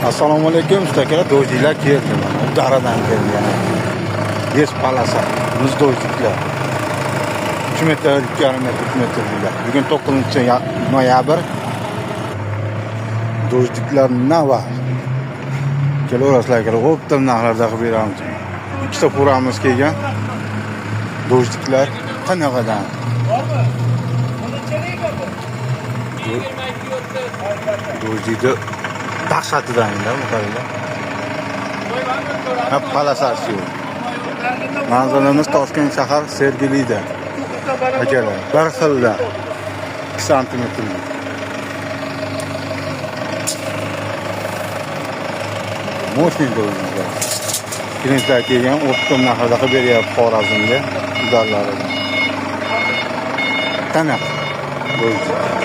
Assalomu alaykum ustakalar, do'jliklar keldi. Daradan keldi yana. Yes palasa, muz do'jliklar. 3 metr, 2,5 metr, 3 metrliklar. Bugun 9-noyabr. Do'jliklar nava. Kelaverasizlar, o'ptim narxlarda qilib beramiz. Ikkita puramiz kelgan. Do'jliklar qanaqadan? Do'jlikni dahshatidan bu qaranglar. Ha, palasasi yo'q. Manzilimiz Toshkent shahar Sergelida. Akalar, bir xilda 2 santimetrlik. Mo'shin do'jliklar. Klientlar kelgan, o'tdim narxlarda qilib beryapti Xorazmga, ularlaridan. Qanaqa? Do'jlik.